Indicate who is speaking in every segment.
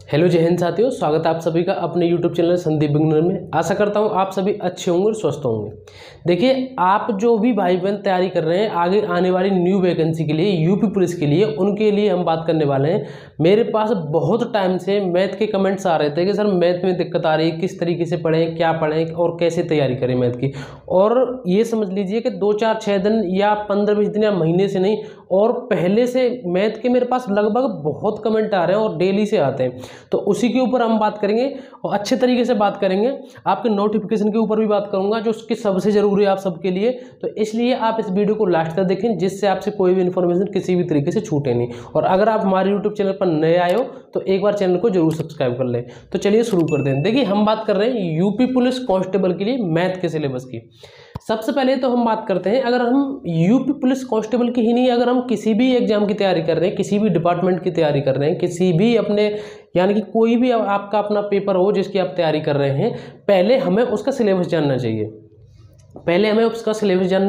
Speaker 1: Hello जय हिंद साथियों, स्वागत है आप सभी का अपने यूट्यूब चैनल संदीप बिगनर में। आशा करता हूं आप सभी अच्छे होंगे और स्वस्थ होंगे। देखिए, आप जो भी भाई बहन तैयारी कर रहे हैं आगे आने वाली न्यू वैकेंसी के लिए, यूपी पुलिस के लिए, उनके लिए हम बात करने वाले हैं। मेरे पास बहुत टाइम से मैथ के कमेंट्स आ रहे थे कि सर मैथ में दिक्कत आ रही है, किस तरीके से पढ़ें, क्या पढ़ें और कैसे तैयारी करें मैथ की। और ये समझ लीजिए कि 2-4-6 दिन या 15-20 दिन या महीने से नहीं, और पहले से मैथ के मेरे पास लगभग बहुत कमेंट आ रहे हैं और डेली से आते हैं। तो उसी के ऊपर हम बात करेंगे और अच्छे तरीके से बात करेंगे। आपके नोटिफिकेशन के ऊपर भी बात करूंगा जो उसकी सबसे ज़रूरी है आप सबके लिए। तो इसलिए आप इस वीडियो को लास्ट तक देखें, जिससे आपसे कोई भी इन्फॉर्मेशन किसी भी तरीके से छूटे नहीं। और अगर आप हमारे यूट्यूब चैनल पर नए आए हो तो एक बार चैनल को जरूर सब्सक्राइब कर लें। तो चलिए शुरू करते हैं। देखिए, हम बात कर रहे हैं यूपी पुलिस कांस्टेबल के लिए मैथ के सिलेबस की। सबसे पहले तो हम बात करते हैं, अगर हम यूपी पुलिस कांस्टेबल की ही नहीं, अगर हम किसी भी एग्जाम की तैयारी कर रहे हैं, किसी भी डिपार्टमेंट की तैयारी कर रहे हैं, किसी भी अपने यानी कि कोई भी आपका अपना पेपर हो जिसकी आप तैयारी कर रहे हैं, पहले हमें उसका सिलेबस जानना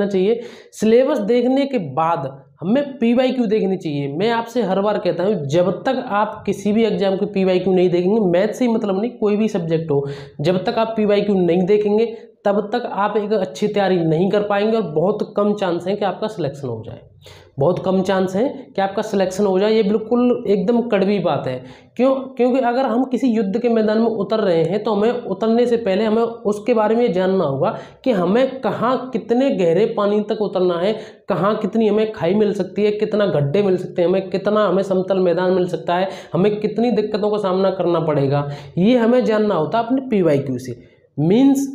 Speaker 1: चाहिए। सिलेबस देखने के बाद हमें PYQ देखनी चाहिए। मैं आपसे हर बार कहता हूँ, जब तक आप किसी भी एग्जाम के PYQ नहीं देखेंगे, मैथ से ही मतलब नहीं, कोई भी सब्जेक्ट हो, जब तक आप PYQ नहीं देखेंगे तब तक आप एक अच्छी तैयारी नहीं कर पाएंगे और बहुत कम चांस है कि आपका सिलेक्शन हो जाए। बहुत कम चांस है कि आपका सिलेक्शन हो जाए। ये बिल्कुल एकदम कड़वी बात है। क्योंकि अगर हम किसी युद्ध के मैदान में उतर रहे हैं तो हमें उतरने से पहले हमें उसके बारे में जानना होगा कि हमें कहाँ कितने गहरे पानी तक उतरना है, कहाँ कितनी हमें खाई मिल सकती है, कितना गड्ढे मिल सकते हैं, हमें समतल मैदान मिल सकता है, हमें कितनी दिक्कतों का सामना करना पड़ेगा। ये हमें जानना होता है अपने PYQ से। मीन्स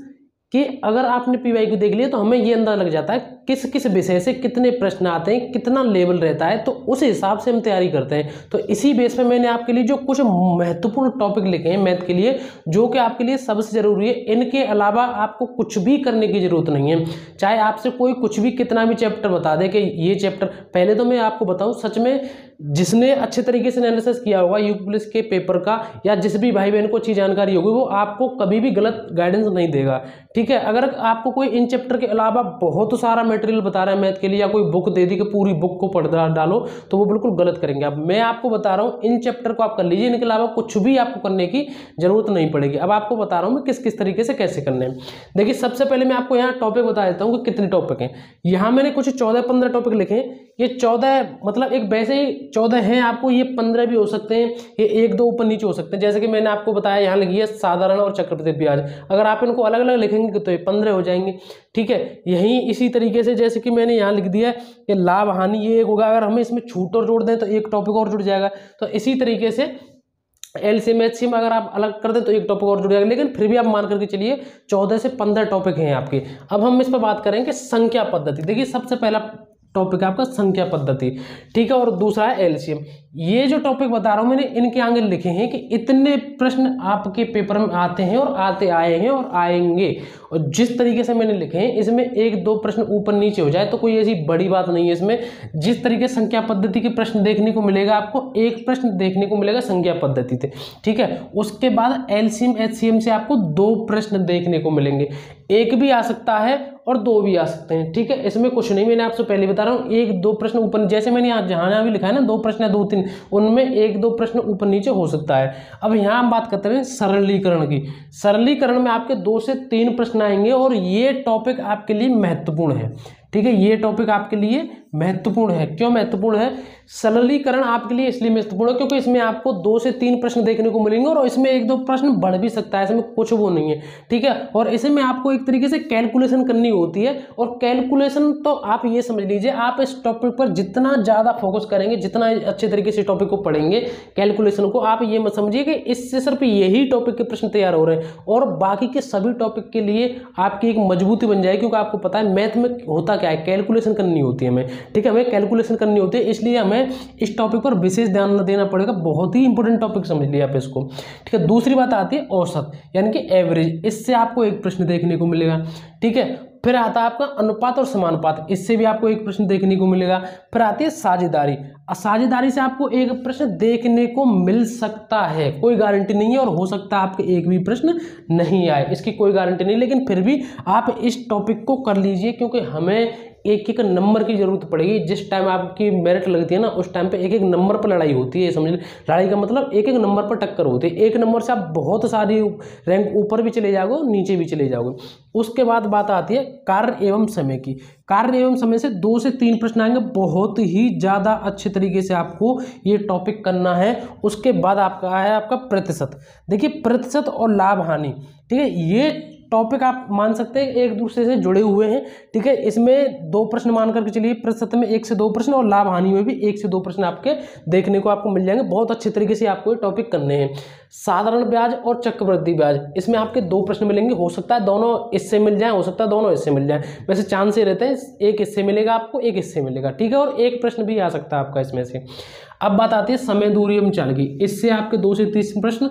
Speaker 1: कि अगर आपने PYQ देख लिया तो हमें ये अंदाजा लग जाता है किस किस विषय से कितने प्रश्न आते हैं, कितना लेवल रहता है, तो उस हिसाब से हम तैयारी करते हैं। तो इसी बेस पे मैंने आपके लिए जो कुछ महत्वपूर्ण टॉपिक लिखे हैं मैथ के लिए, जो कि आपके लिए सबसे ज़रूरी है। इनके अलावा आपको कुछ भी करने की ज़रूरत नहीं है। चाहे आपसे कोई कुछ भी कितना भी चैप्टर बता दे कि ये चैप्टर, पहले तो मैं आपको बताऊँ, सच में जिसने अच्छे तरीके से एनालिसिस किया होगा यूपी पुलिस के पेपर का, या जिस भी भाई बहन को अच्छी जानकारी होगी, वो आपको कभी भी गलत गाइडेंस नहीं देगा। ठीक है, अगर आपको कोई इन चैप्टर के अलावा बहुत सारा मटेरियल बता रहा है मैथ के लिए, या कोई बुक दे दी कि पूरी बुक को पढ़ डालो, तो वो बिल्कुल गलत करेंगे। अब मैं आपको बता रहा हूँ इन चैप्टर को आप कर लीजिए, इनके अलावा कुछ भी आपको करने की जरूरत नहीं पड़ेगी। अब आपको बता रहा हूँ मैं किस किस तरीके से कैसे करने हैं। देखिए, सबसे पहले मैं आपको यहाँ टॉपिक बता देता हूँ कि कितने टॉपिक हैं। यहाँ मैंने कुछ 14-15 टॉपिक लिखे हैं। ये 14 मतलब एक वैसे ही 14 हैं, आपको ये 15 भी हो सकते हैं, ये 1-2 ऊपर नीचे हो सकते हैं। जैसे कि मैंने आपको बताया, यहाँ लिखी है साधारण और चक्रवृद्धि ब्याज। अगर आप इनको अलग अलग लिखेंगे तो ये 15 हो जाएंगे। ठीक है, यही इसी तरीके से जैसे कि मैंने यहाँ लिख दिया है कि लाभ हानि, ये एक होगा। अगर हमें इसमें छूट और जोड़ दें तो एक टॉपिक और जुड़ जाएगा। तो इसी तरीके से LCM HCM अगर आप अलग कर दें तो एक टॉपिक और जुड़ जाएगा। लेकिन फिर भी आप मान करके चलिए 14 से 15 टॉपिक हैं आपके। अब हम इस पर बात करें कि संख्या पद्धति। देखिए, सबसे पहला टॉपिक है आपका संख्या पद्धति। ठीक है, और दूसरा है LCM। ये जो टॉपिक बता रहा हूं मैंने, इनके आगे लिखे हैं कि इतने प्रश्न आपके पेपर में आते हैं और आते आए हैं और आएंगे। और जिस तरीके से मैंने लिखे हैं, इसमें 1-2 प्रश्न ऊपर नीचे हो जाए तो कोई ऐसी बड़ी बात नहीं है। इसमें जिस तरीके से संख्या पद्धति के प्रश्न देखने को मिलेगा, आपको एक प्रश्न देखने को मिलेगा संख्या पद्धति से। ठीक है, उसके बाद LCM HCM से आपको 2 प्रश्न देखने को मिलेंगे। एक भी आ सकता है और 2 भी आ सकते हैं। ठीक है, इसमें कुछ नहीं, मैंने आपसे पहले बता रहा हूँ, 1-2 प्रश्न ऊपर, जैसे मैंने यहाँ जहाँ भी लिखा है ना 2 प्रश्न या 2-3, उनमें 1-2 प्रश्न ऊपर नीचे हो सकता है। अब यहाँ हम बात करते हैं सरलीकरण की। सरलीकरण में आपके 2 से 3 प्रश्न आएंगे और ये टॉपिक आपके लिए महत्वपूर्ण है। ठीक है, ये टॉपिक आपके लिए महत्वपूर्ण है। क्यों महत्वपूर्ण है? सरलीकरण आपके लिए इसलिए महत्वपूर्ण है क्योंकि इसमें आपको 2 से 3 प्रश्न देखने को मिलेंगे और इसमें 1-2 प्रश्न बढ़ भी सकता है, इसमें कुछ वो नहीं है। ठीक है, और इसमें आपको एक तरीके से कैलकुलेशन करनी होती है। और कैलकुलेशन तो आप ये समझ लीजिए, आप इस टॉपिक पर जितना ज़्यादा फोकस करेंगे, जितना अच्छे तरीके से टॉपिक को पढ़ेंगे, कैलकुलेशन को, आप ये मत समझिए कि इससे सिर्फ यही टॉपिक के प्रश्न तैयार हो रहे हैं और बाकी के सभी टॉपिक के लिए आपकी एक मजबूती बन जाएगी। क्योंकि आपको पता है मैथ में होता क्या है, कैलकुलेशन करनी होती है हमें। ठीक है, हमें कैलकुलेशन करनी होती है, इसलिए हमें इस टॉपिक पर विशेष ध्यान देना पड़ेगा। बहुत ही इंपॉर्टेंट टॉपिक समझ लिया आप इसको। ठीक है, दूसरी बात आती है औसत, यानी कि एवरेज। इससे आपको एक प्रश्न देखने को मिलेगा। ठीक है, फिर आता है आपका अनुपात और समानुपात, इससे भी आपको एक प्रश्न देखने को मिलेगा। फिर आती है साझेदारी। साझेदारी से आपको एक प्रश्न देखने को मिल सकता है, कोई गारंटी नहीं है, और हो सकता है आपके एक भी प्रश्न नहीं आए, इसकी कोई गारंटी नहीं। लेकिन फिर भी आप इस टॉपिक को कर लीजिए, क्योंकि हमें एक एक नंबर की जरूरत पड़ेगी। जिस टाइम आपकी मेरिट लगती है ना, उस टाइम पे एक एक नंबर पर लड़ाई होती है, समझ। लड़ाई का मतलब एक एक नंबर पर टक्कर होती है। एक नंबर से आप बहुत सारी रैंक ऊपर भी चले जाओगे, नीचे भी चले जाओगे। उसके बाद बात आती है कार्य एवं समय की। कार्य एवं समय से 2 से 3 प्रश्न आएंगे, बहुत ही ज़्यादा अच्छे तरीके से आपको ये टॉपिक करना है। उसके बाद आपका है आपका प्रतिशत। देखिए प्रतिशत और लाभ हानि, ठीक है, ये टॉपिक आप मान सकते हैं एक दूसरे से जुड़े हुए हैं, ठीक है। इसमें 2 प्रश्न मान करके चलिए, प्रतिशत में 1 से 2 प्रश्न और लाभ हानि में भी 1 से 2 प्रश्न आपके देखने को आपको मिल जाएंगे। बहुत अच्छे तरीके से आपको ये टॉपिक करने हैं। साधारण ब्याज और चक्रवृद्धि ब्याज, इसमें आपके 2 प्रश्न मिलेंगे। हो सकता है दोनों इससे मिल जाए, हो सकता है दोनों इससे मिल जाए, वैसे चांस ही रहते हैं एक इससे मिलेगा आपको, एक इससे मिलेगा, ठीक है। और एक प्रश्न भी आ सकता है आपका इसमें से। अब बात आती है समय, दूरी एवं चाल की। इससे आपके 2 से 3 प्रश्न,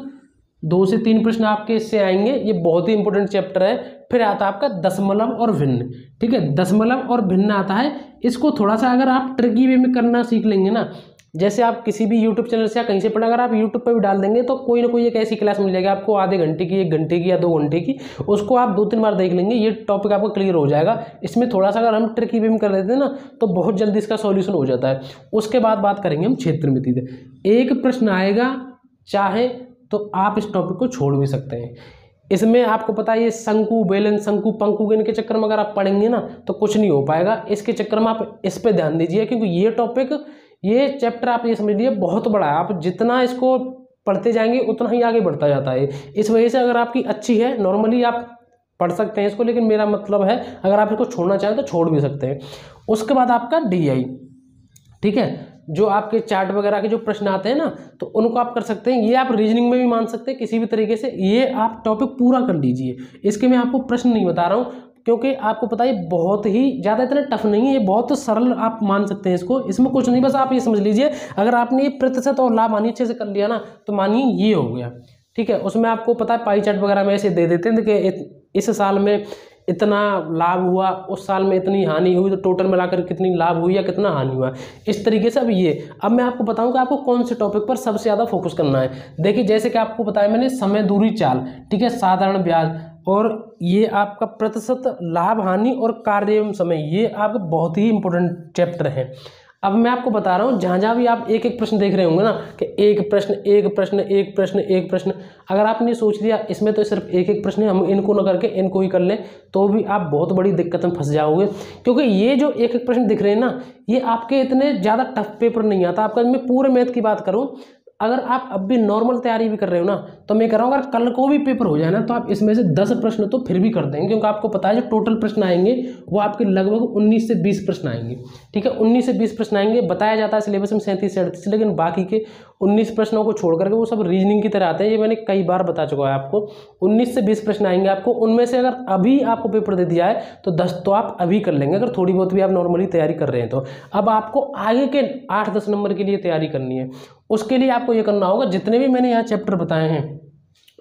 Speaker 1: 2 से 3 प्रश्न आपके इससे आएंगे। ये बहुत ही इंपॉर्टेंट चैप्टर है। फिर आता है आपका दशमलव और भिन्न, ठीक है। दशमलव और भिन्न आता है। इसको थोड़ा सा अगर आप ट्रिकी वे में करना सीख लेंगे ना, जैसे आप किसी भी यूट्यूब चैनल से या कहीं से पढ़ा, अगर आप यूट्यूब पर भी डाल देंगे तो कोई ना कोई एक ऐसी क्लास मिल जाएगी आपको, आधे घंटे की, 1 घंटे की या 2 घंटे की। उसको आप 2-3 बार देख लेंगे, ये टॉपिक आपको क्लियर हो जाएगा। इसमें थोड़ा सा अगर हम ट्रिकी वे में कर लेते हैं ना, तो बहुत जल्दी इसका सॉल्यूशन हो जाता है। उसके बाद बात करेंगे हम क्षेत्रमिति से। एक प्रश्न आएगा, चाहे तो आप इस टॉपिक को छोड़ भी सकते हैं। इसमें आपको पता है ये शंकु, बेलन, शंकु, पंकु, इनके चक्कर में अगर आप पढ़ेंगे ना तो कुछ नहीं हो पाएगा। इसके चक्कर में आप इस पे ध्यान दीजिए, क्योंकि ये टॉपिक, ये चैप्टर आप ये समझ लीजिए बहुत बड़ा है। आप जितना इसको पढ़ते जाएंगे उतना ही आगे बढ़ता जाता है। इस वजह से अगर आपकी अच्छी है, नॉर्मली आप पढ़ सकते हैं इसको, लेकिन मेरा मतलब है अगर आप इसको छोड़ना चाहें तो छोड़ भी सकते हैं। उसके बाद आपका DI, ठीक है, जो आपके चार्ट वगैरह के जो प्रश्न आते हैं ना, तो उनको आप कर सकते हैं। ये आप रीजनिंग में भी मान सकते हैं किसी भी तरीके से। ये आप टॉपिक पूरा कर लीजिए। इसके मैं आपको प्रश्न नहीं बता रहा हूँ, क्योंकि आपको पता है बहुत ही ज़्यादा इतना टफ नहीं है, ये बहुत सरल आप मान सकते हैं इसको। इसमें कुछ नहीं, बस आप ये समझ लीजिए अगर आपने ये प्रतिशत और लाभ हानि अच्छे से कर लिया ना, तो मानिए ये हो गया, ठीक है। उसमें आपको पता है पाई चार्ट वगैरह में ऐसे दे देते हैं कि इस साल में इतना लाभ हुआ, उस साल में इतनी हानि हुई, तो टोटल मिलाकर कितनी लाभ हुई या कितना हानि हुआ, इस तरीके से। अब मैं आपको बताऊं कि आपको कौन से टॉपिक पर सबसे ज़्यादा फोकस करना है। देखिए जैसे कि आपको बताया मैंने, समय, दूरी, चाल, ठीक है, साधारण ब्याज, और ये आपका प्रतिशत, लाभ हानि और कार्य एवं समय, ये आपका बहुत ही इंपॉर्टेंट चैप्टर है। अब मैं आपको बता रहा हूँ, जहाँ जहाँ भी आप एक एक प्रश्न देख रहे होंगे ना, कि एक प्रश्न एक प्रश्न एक प्रश्न एक प्रश्न, अगर आपने सोच लिया इसमें तो सिर्फ एक एक प्रश्न है, हम इनको ना करके इनको ही कर लें, तो भी आप बहुत बड़ी दिक्कत में फंस जाओगे। क्योंकि ये जो एक एक प्रश्न दिख रहे हैं ना, ये आपके इतने ज़्यादा टफ पेपर नहीं आता आपका। मैं पूरे मैथ की बात करूँ, अगर आप अब भी नॉर्मल तैयारी भी कर रहे हो ना, तो मैं कह रहा हूँ अगर कल को भी पेपर हो जाए ना, तो आप इसमें से 10 प्रश्न तो फिर भी कर देंगे, क्योंकि आपको पता है जो टोटल प्रश्न आएंगे वो आपके लगभग 19 से 20 प्रश्न आएंगे, ठीक है। 19 से 20 प्रश्न आएंगे। बताया जाता है सिलेबस में 37 से 38, लेकिन बाकी के 19 प्रश्नों को छोड़ करके वो सब रीजनिंग की तरह आते हैं। ये मैंने कई बार बता चुका है आपको। 19 से 20 प्रश्न आएंगे आपको, उनमें से अगर अभी आपको पेपर दे दिया है तो 10 तो आप अभी कर लेंगे, अगर थोड़ी बहुत भी आप नॉर्मली तैयारी कर रहे हैं तो। अब आपको आगे के 8-10 नंबर के लिए तैयारी करनी है। उसके लिए आपको ये करना होगा, जितने भी मैंने यहाँ चैप्टर बताए हैं,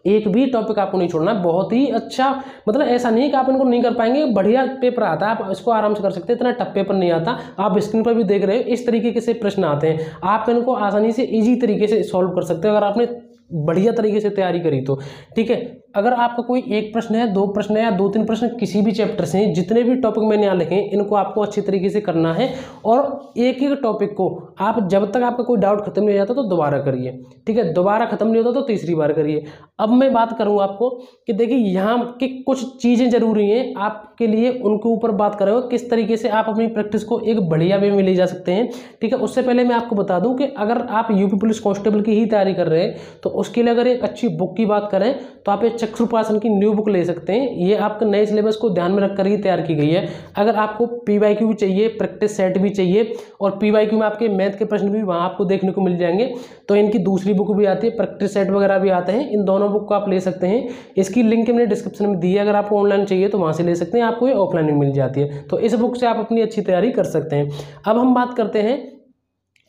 Speaker 1: एक भी टॉपिक आपको नहीं छोड़ना है। बहुत ही अच्छा, मतलब ऐसा नहीं है कि आप इनको नहीं कर पाएंगे, बढ़िया पेपर आता है, आप इसको आराम से कर सकते हैं, इतना टफ पेपर नहीं आता। आप स्क्रीन पर भी देख रहे हो, इस तरीके से प्रश्न आते हैं, आप इनको आसानी से ईजी तरीके से सॉल्व कर सकते हो अगर आपने बढ़िया तरीके से तैयारी करी तो, ठीक है। अगर आपका कोई एक प्रश्न है, 2 प्रश्न है या 2-3 प्रश्न किसी भी चैप्टर से, जितने भी टॉपिक मैंने यहाँ लिखे हैं, इनको आपको अच्छी तरीके से करना है। और एक एक टॉपिक को आप, जब तक आपका कोई डाउट खत्म नहीं हो जाता तो दोबारा करिए, ठीक है। दोबारा खत्म नहीं होता तो तीसरी बार करिए। अब मैं बात करूँ आपको कि देखिए यहाँ की कुछ चीज़ें जरूरी हैं आपके लिए, उनके ऊपर बात कर रहे हो किस तरीके से आप अपनी प्रैक्टिस को एक बढ़िया वे में ले जा सकते हैं, ठीक है। उससे पहले मैं आपको बता दूं कि अगर आप यूपी पुलिस कांस्टेबल की ही तैयारी कर रहे हैं तो उसके लिए अगर एक अच्छी बुक की बात करें तो आप एक चक्षुपासन की न्यू बुक ले सकते हैं। ये आपके नए सिलेबस को ध्यान में रखकर ही तैयार की गई है। अगर आपको PYQ चाहिए, प्रैक्टिस सेट भी चाहिए, और PYQ में आपके मैथ के प्रश्न भी वहाँ आपको देखने को मिल जाएंगे, तो इनकी दूसरी बुक भी आती है, प्रैक्टिस सेट वगैरह भी आते हैं। इन दोनों बुक को आप ले सकते हैं। इसकी लिंक मैंने डिस्क्रिप्शन में दी है, अगर आपको ऑनलाइन चाहिए तो वहाँ से ले सकते हैं, आपको ये ऑफलाइन में मिल जाती है। तो इस बुक से आप अपनी अच्छी तैयारी कर सकते हैं। अब हम बात करते हैं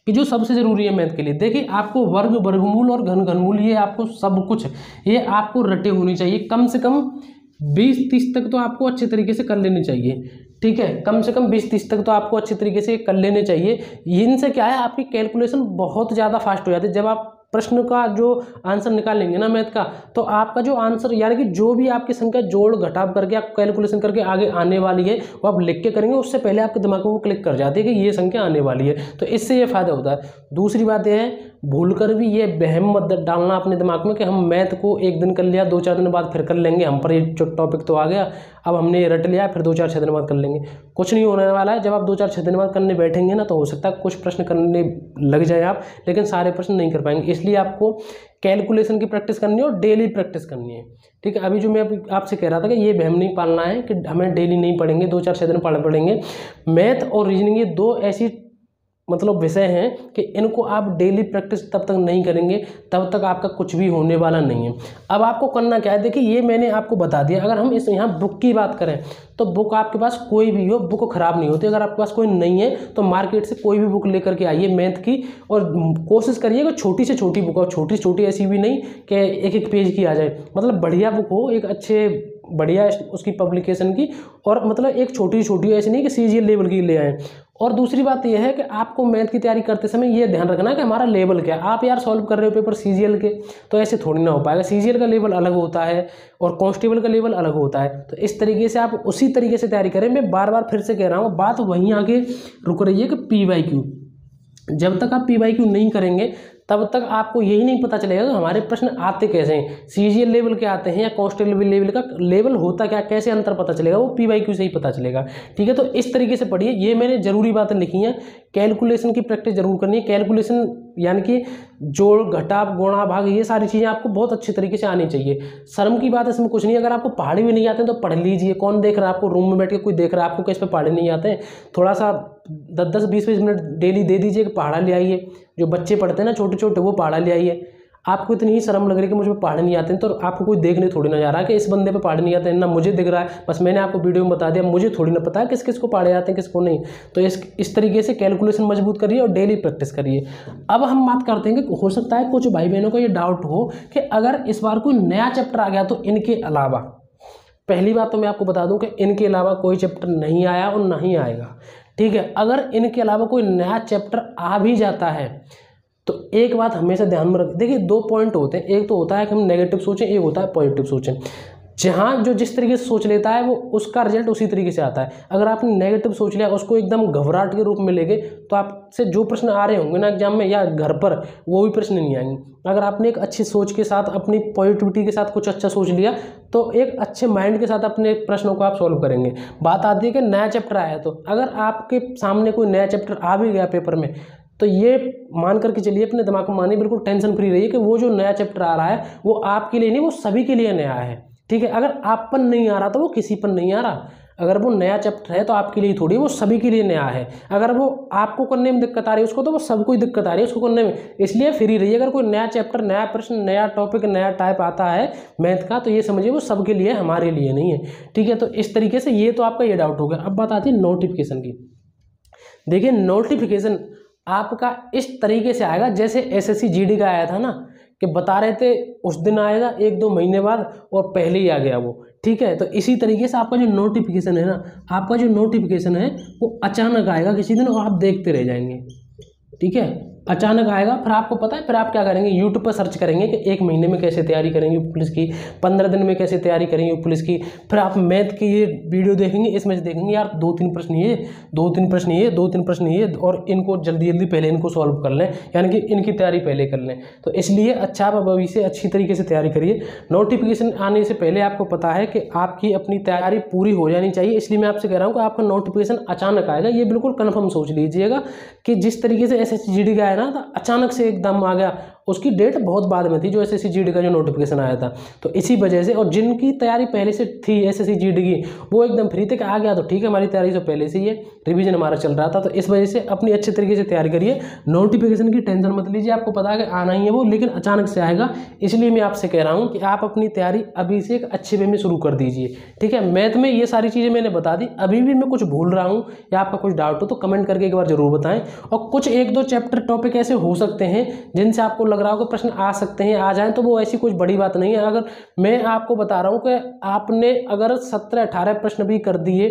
Speaker 1: कि जो सबसे ज़रूरी है मैथ के लिए। देखिए आपको वर्ग, वर्गमूल और घन, घनमूल, ये आपको सब कुछ ये आपको रटे होनी चाहिए। कम से कम 20-30 तक तो आपको अच्छे तरीके से कर लेनी चाहिए, ठीक है। कम से कम 20-30 तक तो आपको अच्छे तरीके से कर लेने चाहिए। इनसे क्या है, आपकी कैलकुलेशन बहुत ज़्यादा फास्ट हो जाती है। जब आप प्रश्न का जो आंसर निकालेंगे ना मैथ का, तो आपका जो आंसर यानी कि जो भी आपकी संख्या जोड़ घटाव करके आप कैलकुलेशन करके आगे आने वाली है वो आप लिख के करेंगे, उससे पहले आपके दिमाग में वो क्लिक कर जाती है कि ये संख्या आने वाली है। तो इससे ये फायदा होता है। दूसरी बात यह है, भूलकर भी ये वहम मत डालना अपने दिमाग में कि हम मैथ को एक दिन कर लिया, 2-4 दिन बाद फिर कर लेंगे, हम पर ये जो टॉपिक तो आ गया, अब हमने रट लिया, फिर 2-4-6 दिन बाद कर लेंगे। कुछ नहीं होने वाला है। जब आप 2-4-6 दिन बाद करने बैठेंगे ना, तो हो सकता है कुछ प्रश्न करने लग जाए आप, लेकिन सारे प्रश्न नहीं कर पाएंगे। इसलिए आपको कैलकुलेशन की प्रैक्टिस करनी है और डेली प्रैक्टिस करनी है। ठीक है, अभी जो मैं आपसे कह रहा था कि ये वहम नहीं पालना है कि हमें डेली नहीं पढ़ेंगे, 2-4-6 दिन पढ़ेंगे। मैथ और रीजनिंग ये दो ऐसी मतलब विषय हैं कि इनको आप डेली प्रैक्टिस तब तक नहीं करेंगे तब तक आपका कुछ भी होने वाला नहीं है। अब आपको करना क्या है, देखिए ये मैंने आपको बता दिया। अगर हम इस यहाँ बुक की बात करें तो बुक आपके पास कोई भी हो, बुक खराब नहीं होती। अगर आपके पास कोई नहीं है तो मार्केट से कोई भी बुक लेकर के आइए मैथ की, और कोशिश करिए कि छोटी से छोटी बुक हो। छोटी से छोटी ऐसी भी नहीं कि एक पेज की आ जाए, मतलब बढ़िया बुक हो, एक अच्छे बढ़िया उसकी पब्लिकेशन की, और मतलब एक छोटी छोटी ऐसी नहीं कि सीजीएल लेवल की ले आए। और दूसरी बात यह है कि आपको मैथ की तैयारी करते समय ये ध्यान रखना है कि हमारा लेवल क्या है। आप यार सॉल्व कर रहे हो पेपर सीजीएल के, तो ऐसे थोड़ी ना हो पाएगा। सीजीएल का लेवल अलग होता है और कांस्टेबल का लेवल अलग होता है। तो इस तरीके से आप उसी तरीके से तैयारी करें। मैं बार बार फिर से कह रहा हूँ, बात वहीं आके रुक रही है कि PYQ। जब तक आप PYQ नहीं करेंगे तब तक आपको यही नहीं पता चलेगा कि हमारे प्रश्न आते कैसे हैं, सीजीएल लेवल के आते हैं या कांस्टेबल लेवल का लेवल होता क्या, कैसे अंतर पता चलेगा, वो PYQ से ही पता चलेगा। ठीक है, तो इस तरीके से पढ़िए। ये मैंने जरूरी बातें लिखी हैं। कैलकुलेशन की प्रैक्टिस जरूर करनी है। कैलकुलेशन यानी कि जोड़ घटाव गुणा भाग, ये सारी चीज़ें आपको बहुत अच्छी तरीके से आनी चाहिए। शर्म की बात इसमें कुछ नहीं। अगर आपको पहाड़ी भी नहीं आते हैं तो पढ़ लीजिए। कौन देख रहा है आपको? रूम में बैठ के कोई देख रहा है आपको कि इस पर पहाड़ी नहीं आते हैं? थोड़ा सा 10-10, 20-20 मिनट डेली दे दीजिए कि पहाड़ा ले आइए। जो बच्चे पढ़ते हैं ना छोटे छोटे, वो पहाड़ा ले आइए। आपको इतनी ही शर्म लग रही है कि मुझे पहाड़ नहीं आते हैं, तो आपको कोई देखने थोड़ी ना जा रहा है कि इस बंदे पे पहाड़ नहीं आते हैं। ना मुझे दिख रहा है, बस मैंने आपको वीडियो में बता दिया, मुझे थोड़ी ना पता है किस किस को पहाड़े आते हैं किसको नहीं। तो इस तरीके से कैलकुलेशन मजबूत करिए और डेली प्रैक्टिस करिए। अब हम बात करते हैं कि हो सकता है कुछ भाई बहनों को ये डाउट हो कि अगर इस बार कोई नया चैप्टर आ गया तो इनके अलावा, पहली बात तो मैं आपको बता दूं कि इनके अलावा कोई चैप्टर नहीं आया और नहीं आएगा। ठीक है, अगर इनके अलावा कोई नया चैप्टर आ भी जाता है तो एक बात हमेशा ध्यान में रख, देखिए 2 पॉइंट होते हैं। एक तो होता है कि हम नेगेटिव सोचें, एक होता है पॉजिटिव सोचें। जहाँ जो जिस तरीके से सोच लेता है वो उसका रिजल्ट उसी तरीके से आता है। अगर आपने नेगेटिव सोच लिया, उसको एकदम घबराहट के रूप में ले गए, तो आपसे जो प्रश्न आ रहे होंगे ना एग्जाम में या घर पर, वो भी प्रश्न नहीं आएंगे। अगर आपने एक अच्छी सोच के साथ, अपनी पॉजिटिविटी के साथ कुछ अच्छा सोच लिया, तो एक अच्छे माइंड के साथ अपने प्रश्नों को आप सॉल्व करेंगे। बात आती है कि नया चैप्टर आया, तो अगर आपके सामने कोई नया चैप्टर आ भी गया पेपर में, तो ये मान करके चलिए, अपने दिमाग में मानिए, बिल्कुल टेंशन फ्री रहिए कि वो जो नया चैप्टर आ रहा है वो आपके लिए नहीं, वो सभी के लिए नया है। ठीक है, अगर आप पर नहीं आ रहा तो वो किसी पर नहीं आ रहा। अगर वो नया चैप्टर है तो आपके लिए थोड़ी, वो सभी के लिए नया है। अगर वो आपको करने में दिक्कत आ रही है उसको, तो वो सबको ही दिक्कत आ रही है उसको करने में। इसलिए फ्री रहिए। अगर कोई नया चैप्टर, नया प्रश्न, नया टॉपिक, नया टाइप आता है मैथ का, तो ये समझिए वो सबके लिए, हमारे लिए नहीं है। ठीक है, तो इस तरीके से ये तो आपका ये डाउट हो गया। अब बात आती है नोटिफिकेशन की। देखिए नोटिफिकेशन आपका इस तरीके से आएगा जैसे SSC GD का आया था ना, कि बता रहे थे उस दिन आएगा 1-2 महीने बाद, और पहले ही आ गया वो। ठीक है, तो इसी तरीके से आपका जो नोटिफिकेशन है ना, आपका जो नोटिफिकेशन है वो अचानक आएगा किसी दिन, और आप देखते रह जाएंगे। ठीक है, अचानक आएगा, फिर आपको पता है, फिर आप क्या करेंगे, यूट्यूब पर सर्च करेंगे कि 1 महीने में कैसे तैयारी करेंगे पुलिस की, 15 दिन में कैसे तैयारी करेंगे पुलिस की। फिर आप मैथ की ये वीडियो देखेंगे, इसमें से देखेंगे यार 2-3 प्रश्न ये, 2-3 प्रश्न ये, 2-3 प्रश्न ये, और इनको जल्दी जल्दी पहले इनको सॉल्व कर लें, यानी कि इनकी तैयारी पहले कर लें। तो इसलिए अच्छा, आप अभी से अच्छी तरीके से तैयारी करिए। नोटिफिकेशन आने से पहले आपको पता है कि आपकी अपनी तैयारी पूरी हो जानी चाहिए। इसलिए मैं आपसे कह रहा हूँ कि आपका नोटिफिकेशन अचानक आएगा, ये बिल्कुल कन्फर्म सोच लीजिएगा कि जिस तरीके से SSC GD का है ना, तो अचानक से एकदम आ गया। उसकी डेट बहुत बाद में थी जो SSC GD का जो नोटिफिकेशन आया था, तो इसी वजह से, और जिनकी तैयारी पहले से थी SSC GD की, वो एकदम फ्री थे कि आ गया तो ठीक है, हमारी तैयारी तो पहले से ही है, रिवीजन हमारा चल रहा था। तो इस वजह से अपनी अच्छे तरीके से तैयारी करिए। नोटिफिकेशन की टेंशन मत लीजिए, आपको पता है कि आना ही है वो, लेकिन अचानक से आएगा। इसलिए मैं आपसे कह रहा हूँ कि आप अपनी तैयारी अभी से एक अच्छे वे में शुरू कर दीजिए। ठीक है, मैथ में ये सारी चीज़ें मैंने बता दी। अभी भी मैं कुछ भूल रहा हूँ या आपका कुछ डाउट हो तो कमेंट करके एक बार जरूर बताएं। और कुछ 1-2 चैप्टर टॉपिक ऐसे हो सकते हैं जिनसे आपको लग रहा हो कि प्रश्न आ सकते हैं, आ जाएं, तो वो ऐसी कुछ बड़ी बात नहीं है। अगर मैं आपको बता रहा हूं कि आपने अगर 17-18 प्रश्न भी कर दिए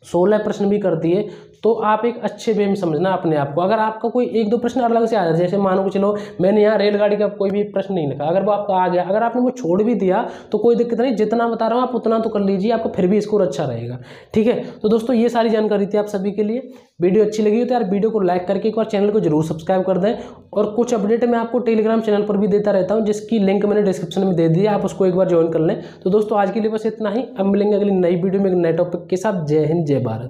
Speaker 1: 16 प्रश्न भी कर दिए तो आप एक अच्छे वे में समझना अपने आप को। अगर आपका कोई 1-2 प्रश्न अलग से आ जाए, जैसे मानो कि चलो मैंने यहाँ रेलगाड़ी का कोई भी प्रश्न नहीं लिखा, अगर वो आपका आ गया, अगर आपने वो छोड़ भी दिया तो कोई दिक्कत नहीं, जितना बता रहा हूँ आप उतना तो कर लीजिए, आपका फिर भी स्कोर अच्छा रहेगा। ठीक है, तो दोस्तों ये सारी जानकारी थी आप सभी के लिए। वीडियो अच्छी लगी हो तो यार वीडियो को लाइक करके एक बार चैनल को जरूर सब्सक्राइब कर दें, और कुछ अपडेट मैं आपको टेलीग्राम चैनल पर भी देता रहता हूँ, जिसकी लिंक मैंने डिस्क्रिप्शन में दे दी है, आप उसको एक बार ज्वाइन कर लें। तो दोस्तों आज के लिए बस इतना ही, अब मिलेंगे अगली नई वीडियो में एक नए टॉपिक के साथ। जय हिंद, जय भारत।